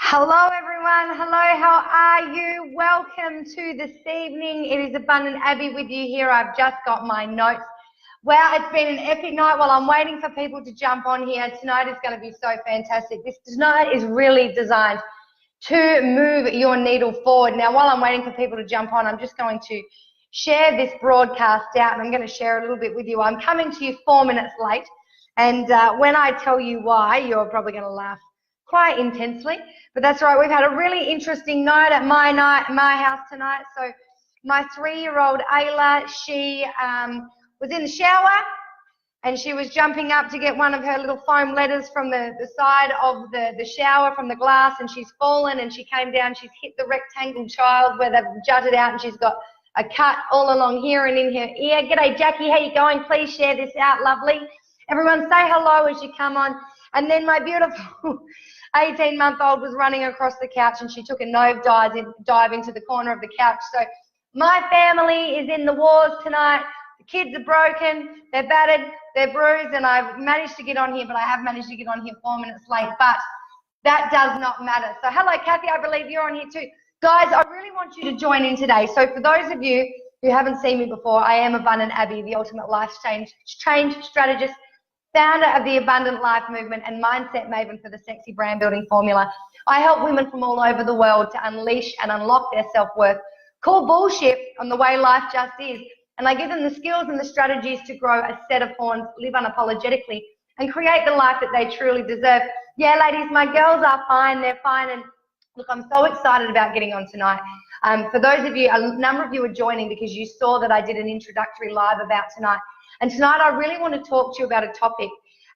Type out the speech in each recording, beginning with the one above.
Hello everyone, hello, how are you? Welcome to this evening. It is Abundant Abby with you here. I've just got my notes. Wow, it's been an epic night. While I'm waiting for people to jump on here, tonight is going to be so fantastic. This tonight is really designed to move your needle forward. Now, while I'm waiting for people to jump on, I'm just going to share this broadcast out and I'm going to share a little bit with you. I'm coming to you 4 minutes late, and when I tell you why, you're probably going to laugh quite intensely, but that's right. We've had a really interesting night at my house tonight. So my 3-year-old Ayla, she was in the shower and she was jumping up to get one of her little foam letters from the side of the shower from the glass, and she's fallen and she came down. She's hit the rectangle child where they've jutted out, and she's got a cut all along here and in her ear. G'day Jackie, how you going? Please share this out, lovely. Everyone say hello as you come on. And then my beautiful 18-month-old was running across the couch and she took a dive into the corner of the couch. So my family is in the wars tonight. The kids are broken, they're battered, they're bruised, and I've managed to get on here, but I have managed to get on here 4 minutes late, but that does not matter. So hello, Kathy, I believe you're on here too. Guys, I really want you to join in today. So for those of you who haven't seen me before, I am Abundant Abby, the ultimate life change strategist, founder of the Abundant Life Movement and mindset maven for the sexy brand building formula. I help women from all over the world to unleash and unlock their self-worth, call bullshit on the way life just is, and I give them the skills and the strategies to grow a set of horns, live unapologetically, and create the life that they truly deserve. Yeah, ladies, my girls are fine. They're fine. And look, I'm so excited about getting on tonight. For those of you, a number of you are joining because you saw that I did an introductory live about tonight. And tonight I really want to talk to you about a topic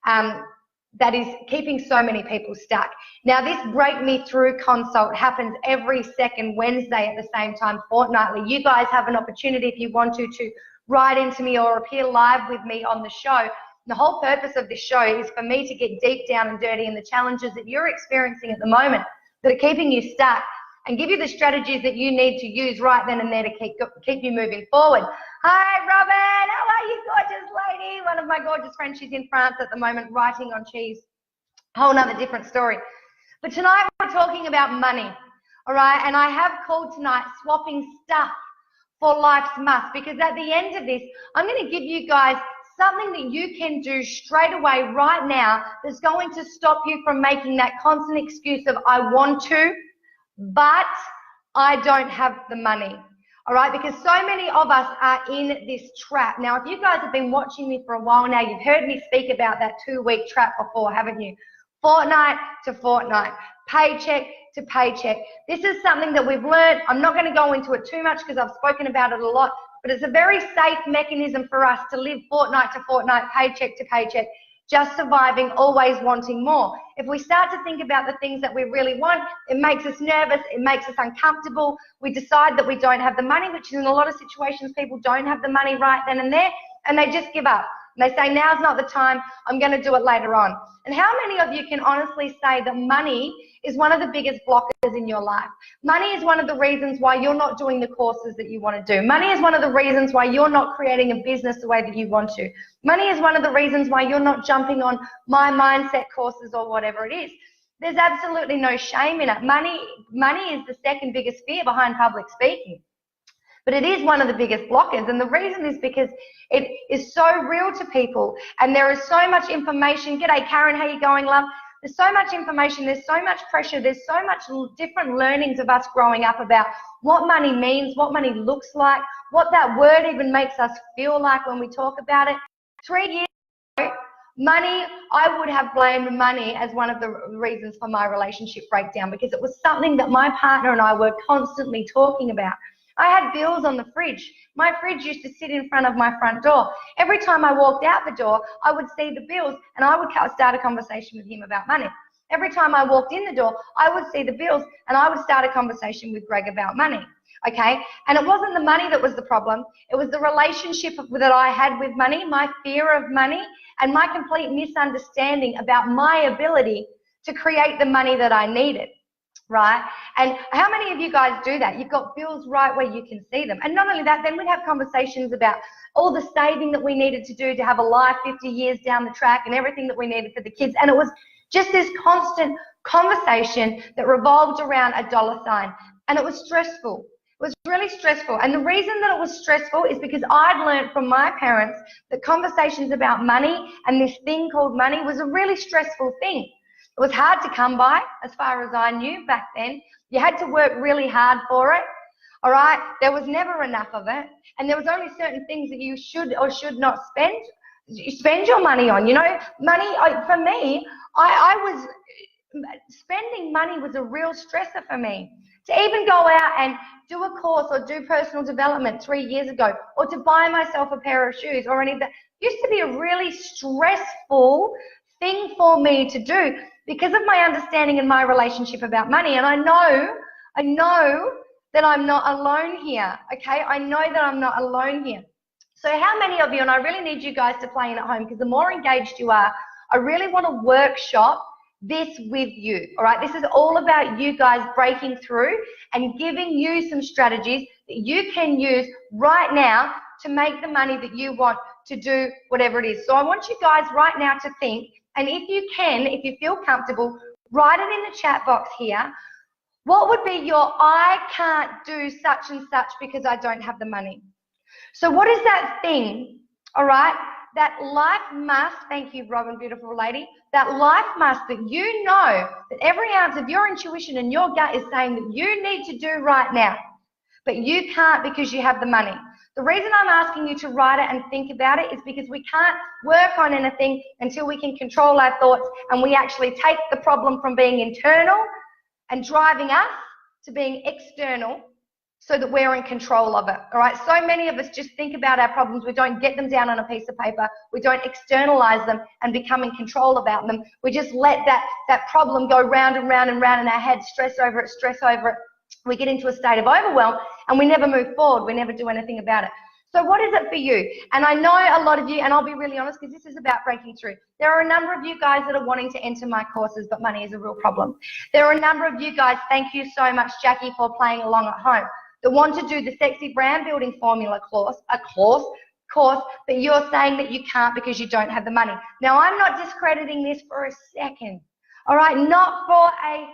that is keeping so many people stuck. Now, this Break Me Through consult happens every second Wednesday at the same time, fortnightly. You guys have an opportunity, if you want to write into me or appear live with me on the show. The whole purpose of this show is for me to get deep down and dirty in the challenges that you're experiencing at the moment that are keeping you stuck, and give you the strategies that you need to use right then and there to keep you moving forward. Hi, Robin. How are you, gorgeous lady? One of my gorgeous friends, she's in France at the moment writing on cheese. Whole nother different story. But tonight we're talking about money, all right? And I have called tonight Swapping Stuff for Life's Must, because at the end of this, I'm going to give you guys something that you can do straight away right now that's going to stop you from making that constant excuse of I want to, but I don't have the money. All right, because so many of us are in this trap. Now, if you guys have been watching me for a while now, you've heard me speak about that 2-week trap before, haven't you? Fortnight to fortnight, paycheck to paycheck. This is something that we've learned. I'm not going to go into it too much because I've spoken about it a lot, but it's a very safe mechanism for us to live fortnight to fortnight, paycheck to paycheck, just surviving, always wanting more. If we start to think about the things that we really want, it makes us nervous, it makes us uncomfortable. We decide that we don't have the money, which in a lot of situations, people don't have the money right then and there, and they just give up. And they say, now's not the time, I'm going to do it later on. And how many of you can honestly say that money is one of the biggest blockers in your life? Money is one of the reasons why you're not doing the courses that you want to do. Money is one of the reasons why you're not creating a business the way that you want to. Money is one of the reasons why you're not jumping on my mindset courses or whatever it is. There's absolutely no shame in it. Money is the second biggest fear behind public speaking. But it is one of the biggest blockers, and the reason is because it is so real to people, and there is so much information. G'day, Karen, how you going, love? There's so much information, there's so much pressure, there's so much different learnings of us growing up about what money means, what money looks like, what that word even makes us feel like when we talk about it. 3 years ago, money, I would have blamed money as one of the reasons for my relationship breakdown, because it was something that my partner and I were constantly talking about. I had bills on the fridge. My fridge used to sit in front of my front door. Every time I walked out the door, I would see the bills and I would start a conversation with him about money. Every time I walked in the door, I would see the bills and I would start a conversation with Greg about money. Okay? And it wasn't the money that was the problem. It was the relationship that I had with money, my fear of money, and my complete misunderstanding about my ability to create the money that I needed. Right? And how many of you guys do that? You've got bills right where you can see them. And not only that, then we'd have conversations about all the saving that we needed to do to have a life 50 years down the track and everything that we needed for the kids. And it was just this constant conversation that revolved around a dollar sign. And it was stressful. It was really stressful. And the reason that it was stressful is because I'd learned from my parents that conversations about money and this thing called money was a really stressful thing. It was hard to come by, as far as I knew back then. You had to work really hard for it. All right? There was never enough of it. And there was only certain things that you should or should not spend your money on. You know, money, for me, I was, spending money was a real stressor for me. To even go out and do a course or do personal development 3 years ago, or to buy myself a pair of shoes or any of that, used to be a really stressful thing for me to do because of my understanding and my relationship about money. And I know that I'm not alone here, okay? I know that I'm not alone here. So how many of you, and I really need you guys to play in at home, because the more engaged you are, I really want to workshop this with you, all right? This is all about you guys breaking through and giving you some strategies that you can use right now to make the money that you want to do whatever it is. So I want you guys right now to think, and if you can, if you feel comfortable, write it in the chat box here. What would be your I can't do such and such because I don't have the money? So what is that thing, all right, that life must, thank you, Robin, beautiful lady, that life must, that you know that every ounce of your intuition and your gut is saying that you need to do right now, but you can't because you have the money. The reason I'm asking you to write it and think about it is because we can't work on anything until we can control our thoughts and we actually take the problem from being internal and driving us to being external, so that we're in control of it, all right? So many of us just think about our problems. We don't get them down on a piece of paper. We don't externalize them and become in control about them. We just let that problem go round and round and round in our head, stress over it. We get into a state of overwhelm and we never move forward. We never do anything about it. So what is it for you? And I know a lot of you, and I'll be really honest because this is about breaking through. There are a number of you guys that are wanting to enter my courses, but money is a real problem. There are a number of you guys, thank you so much, Jackie, for playing along at home, that want to do the sexy brand building formula course, but you're saying that you can't because you don't have the money. Now, I'm not discrediting this for a second, all right? Not for a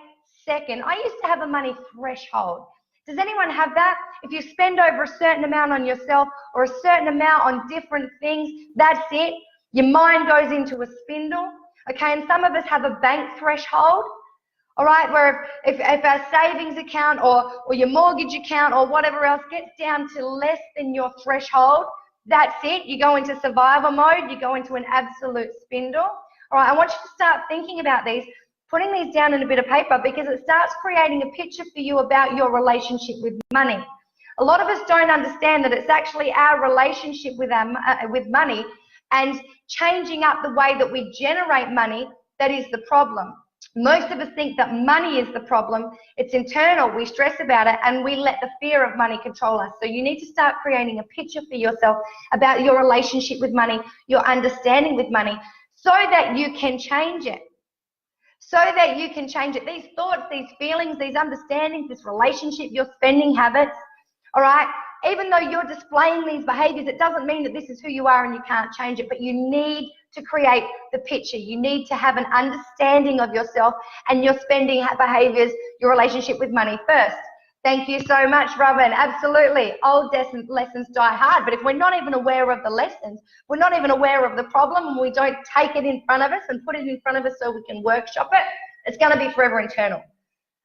second. I used to have a money threshold. Does anyone have that? If you spend over a certain amount on yourself or a certain amount on different things, that's it. Your mind goes into a spindle, okay? And some of us have a bank threshold, all right, where if our savings account or your mortgage account or whatever else gets down to less than your threshold, that's it. You go into survivor mode. You go into an absolute spindle. All right, I want you to start thinking about these, putting these down in a bit of paper, because it starts creating a picture for you about your relationship with money. A lot of us don't understand that it's actually our relationship with money and changing up the way that we generate money that is the problem. Most of us think that money is the problem. It's internal. We stress about it and we let the fear of money control us. So you need to start creating a picture for yourself about your relationship with money, your understanding with money, so that you can change it. So that you can change it. These thoughts, these feelings, these understandings, this relationship, your spending habits, all right? Even though you're displaying these behaviors, it doesn't mean that this is who you are and you can't change it, but you need to create the picture. You need to have an understanding of yourself and your spending behaviors, your relationship with money first. Thank you so much, Robin. Absolutely. Old lessons die hard, but if we're not even aware of the lessons, we're not even aware of the problem, and we don't take it in front of us and put it in front of us so we can workshop it, it's going to be forever internal.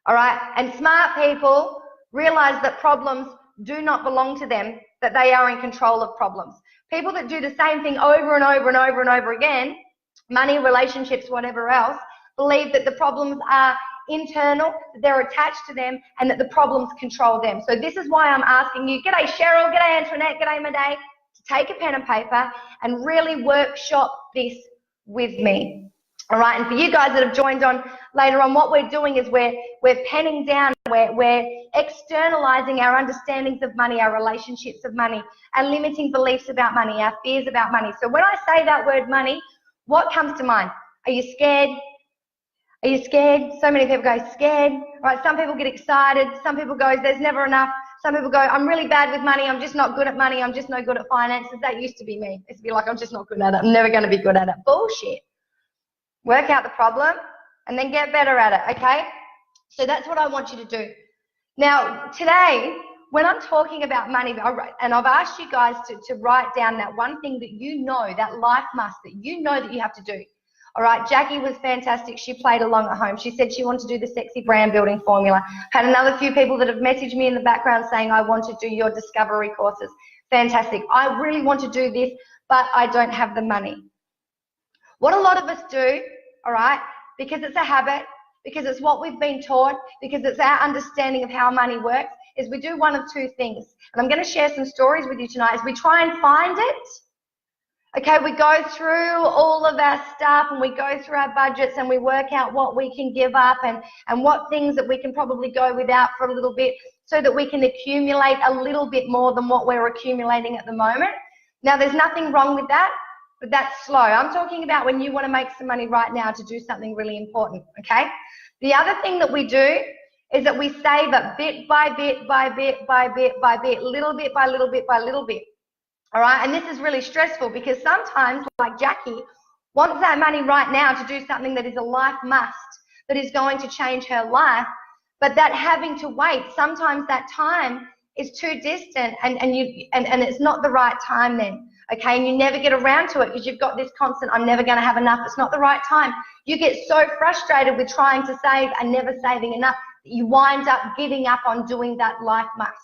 All right? And smart people realize that problems do not belong to them, that they are in control of problems. People that do the same thing over and over and over and over again, money, relationships, whatever else, believe that the problems are internal, that they're attached to them, and that the problems control them. So this is why I'm asking you, g'day Cheryl, g'day Antoinette, g'day Madej, to take a pen and paper and really workshop this with me. All right, and for you guys that have joined on later on, what we're doing is we're penning down, we're externalizing our understandings of money, our relationships of money, our limiting beliefs about money, our fears about money. So when I say that word money, what comes to mind? Are you scared? Are you scared? So many people go, scared. Right? Some people get excited. Some people go, there's never enough. Some people go, I'm really bad with money. I'm just not good at money. I'm just no good at finances. That used to be me. It used to be like, I'm just not good at it. I'm never going to be good at it. Bullshit. Work out the problem. and then get better at it, okay? So that's what I want you to do. Now, today, when I'm talking about money, and I've asked you guys to write down that one thing that you know, that life must, that you know that you have to do. All right, Jackie was fantastic. She played along at home. She said she wanted to do the sexy brand building formula. Had another few people that have messaged me in the background saying, I want to do your discovery courses. Fantastic. I really want to do this, but I don't have the money. What a lot of us do, all right, because it's a habit, because it's what we've been taught, because it's our understanding of how money works, is we do one of two things. And I'm going to share some stories with you tonight. Is we try and find it. Okay, we go through all of our stuff and we go through our budgets and we work out what we can give up and what things that we can probably go without for a little bit so that we can accumulate a little bit more than what we're accumulating at the moment. Now, there's nothing wrong with that, but that's slow. I'm talking about when you want to make some money right now to do something really important, okay? The other thing that we do is that we save it bit by bit by bit by bit by bit, little bit by little bit by little bit. All right, and this is really stressful because sometimes, like Jackie, wants that money right now to do something that is a life must, that is going to change her life, but that having to wait, sometimes that time is too distant and it's not the right time then, okay, and you never get around to it because you've got this constant, I'm never going to have enough, it's not the right time. You get so frustrated with trying to save and never saving enough that you wind up giving up on doing that life must.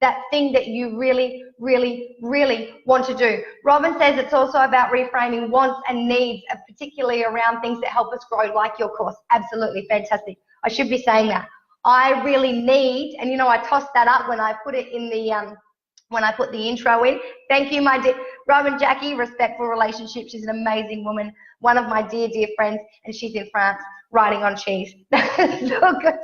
That thing that you really, really, really want to do. Robin says it's also about reframing wants and needs, particularly around things that help us grow, like your course. Absolutely fantastic. I should be saying that. I really need, and you know, I tossed that up when I put it in the, when I put the intro in. Thank you, my dear Robin Jackie, respectful relationship. She's an amazing woman, one of my dear, dear friends, and she's in France riding on cheese. So good.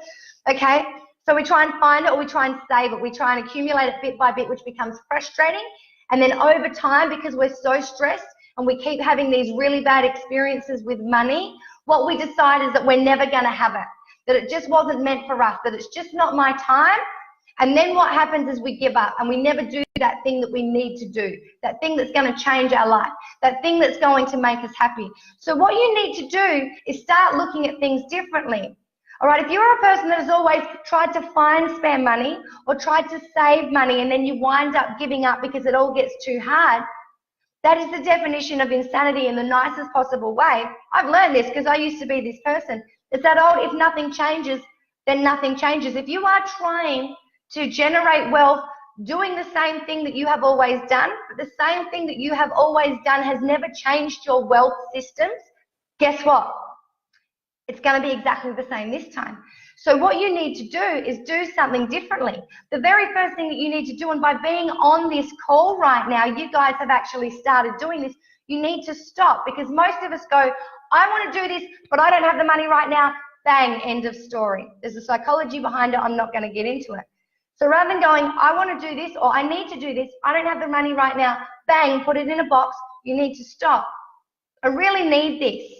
Okay. So we try and find it or we try and save it. We try and accumulate it bit by bit, which becomes frustrating. And then over time, because we're so stressed and we keep having these really bad experiences with money, what we decide is that we're never going to have it, that it just wasn't meant for us, that it's just not my time. And then what happens is we give up and we never do that thing that we need to do, that thing that's going to change our life, that thing that's going to make us happy. So what you need to do is start looking at things differently. All right, if you're a person that has always tried to find spare money or tried to save money and then you wind up giving up because it all gets too hard, that is the definition of insanity in the nicest possible way. I've learned this because I used to be this person. It's that old, if nothing changes, then nothing changes. If you are trying to generate wealth doing the same thing that you have always done, but the same thing that you have always done has never changed your wealth systems, guess what? It's going to be exactly the same this time. So what you need to do is do something differently. The very first thing that you need to do, and by being on this call right now, you guys have actually started doing this, you need to stop, because most of us go, I want to do this, but I don't have the money right now. Bang, end of story. There's a psychology behind it. I'm not going to get into it. So rather than going, I want to do this, or I need to do this, I don't have the money right now, bang, put it in a box, you need to stop. I really need this.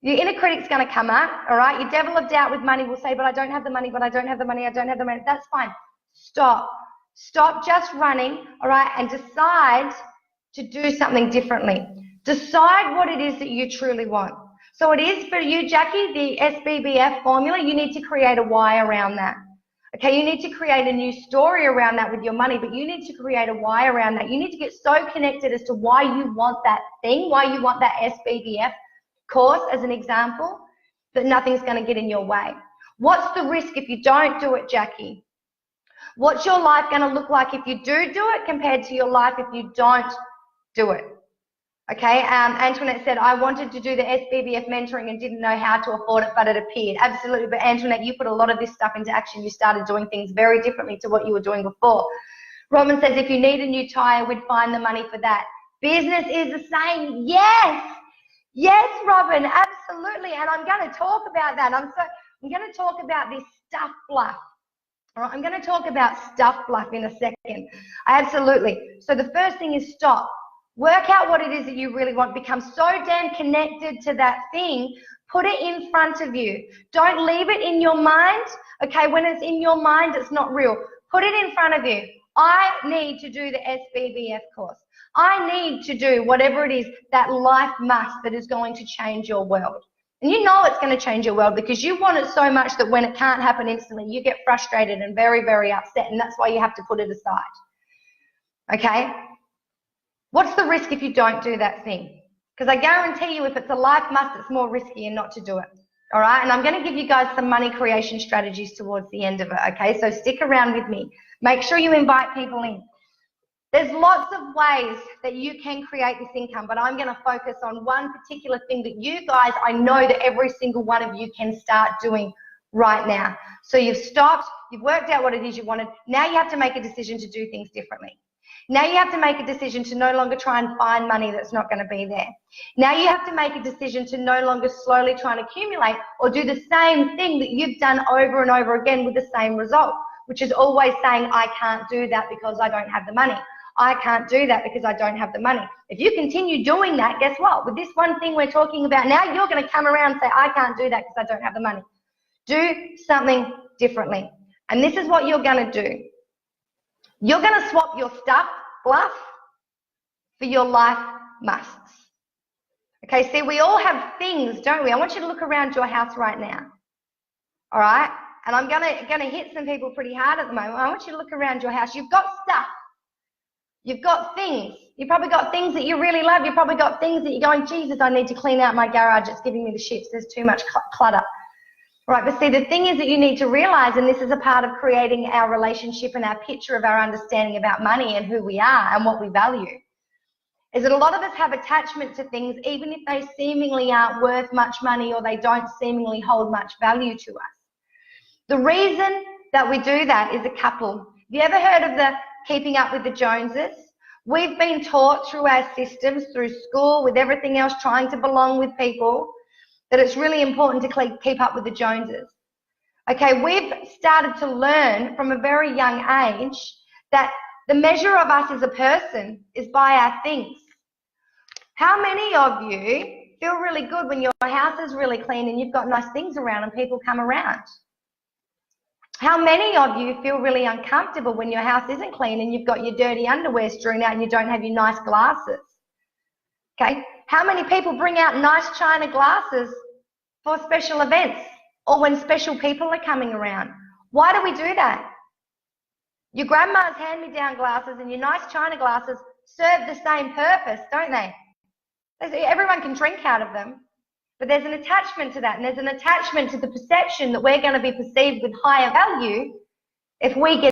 Your inner critic's going to come out, all right? Your devil of doubt with money will say, but I don't have the money, but I don't have the money, I don't have the money. That's fine. Stop. Stop just running, all right, and decide to do something differently. Decide what it is that you truly want. So it is for you, Jackie, the SBBF formula. You need to create a why around that. Okay, you need to create a new story around that with your money, but you need to create a why around that. You need to get so connected as to why you want that thing, why you want that SBBF course as an example, that nothing's going to get in your way. What's the risk if you don't do it, Jackie? What's your life going to look like if you do it compared to your life if you don't do it? Okay, Antoinette said, I wanted to do the SBBF mentoring and didn't know how to afford it, but it appeared. Absolutely, but Antoinette, you put a lot of this stuff into action. You started doing things very differently to what you were doing before. Robin says, if you need a new tire, we'd find the money for that. Business is the same. Yes. Yes, Robin, absolutely. And I'm going to talk about that. I'm going to talk about this stuff bluff. All right, I'm going to talk about stuff bluff in a second. Absolutely. So the first thing is stop. Work out what it is that you really want. Become so damn connected to that thing. Put it in front of you. Don't leave it in your mind. Okay, when it's in your mind, it's not real. Put it in front of you. I need to do the SBBF course. I need to do whatever it is, that life must that is going to change your world. And you know it's going to change your world because you want it so much that when it can't happen instantly, you get frustrated and very, very upset. And that's why you have to put it aside. Okay? What's the risk if you don't do that thing? Because I guarantee you if it's a life must, it's more risky and not to do it. All right? And I'm going to give you guys some money creation strategies towards the end of it. Okay? So stick around with me. Make sure you invite people in. There's lots of ways that you can create this income, but I'm going to focus on one particular thing that you guys, I know that every single one of you can start doing right now. So you've stopped, you've worked out what it is you wanted. Now you have to make a decision to do things differently. Now you have to make a decision to no longer try and find money that's not going to be there. Now you have to make a decision to no longer slowly try and accumulate or do the same thing that you've done over and over again with the same result, which is always saying, I can't do that because I don't have the money. I can't do that because I don't have the money. If you continue doing that, guess what? With this one thing we're talking about now, you're going to come around and say, I can't do that because I don't have the money. Do something differently. And this is what you're going to do. You're going to swap your stuff, Bluff, for your life musts. Okay, see, we all have things, don't we? I want you to look around your house right now. All right? And I'm going to hit some people pretty hard at the moment. I want you to look around your house. You've got stuff. You've got things. You've probably got things that you really love. You've probably got things that you're going, Jesus, I need to clean out my garage. It's giving me the shits. There's too much clutter. Right, but see, the thing is that you need to realize, and this is a part of creating our relationship and our picture of our understanding about money and who we are and what we value, is that a lot of us have attachment to things even if they seemingly aren't worth much money or they don't seemingly hold much value to us. The reason that we do that is a couple. Have you ever heard of the keeping up with the Joneses? We've been taught through our systems, through school, with everything else, trying to belong with people, that it's really important to keep up with the Joneses. Okay, we've started to learn from a very young age that the measure of us as a person is by our things. How many of you feel really good when your house is really clean and you've got nice things around and people come around? How many of you feel really uncomfortable when your house isn't clean and you've got your dirty underwear strewn out and you don't have your nice glasses? Okay, how many people bring out nice china glasses for special events or when special people are coming around? Why do we do that? Your grandma's hand-me-down glasses and your nice china glasses serve the same purpose, don't they? Everyone can drink out of them. But there's an attachment to that, and there's an attachment to the perception that we're going to be perceived with higher value if we get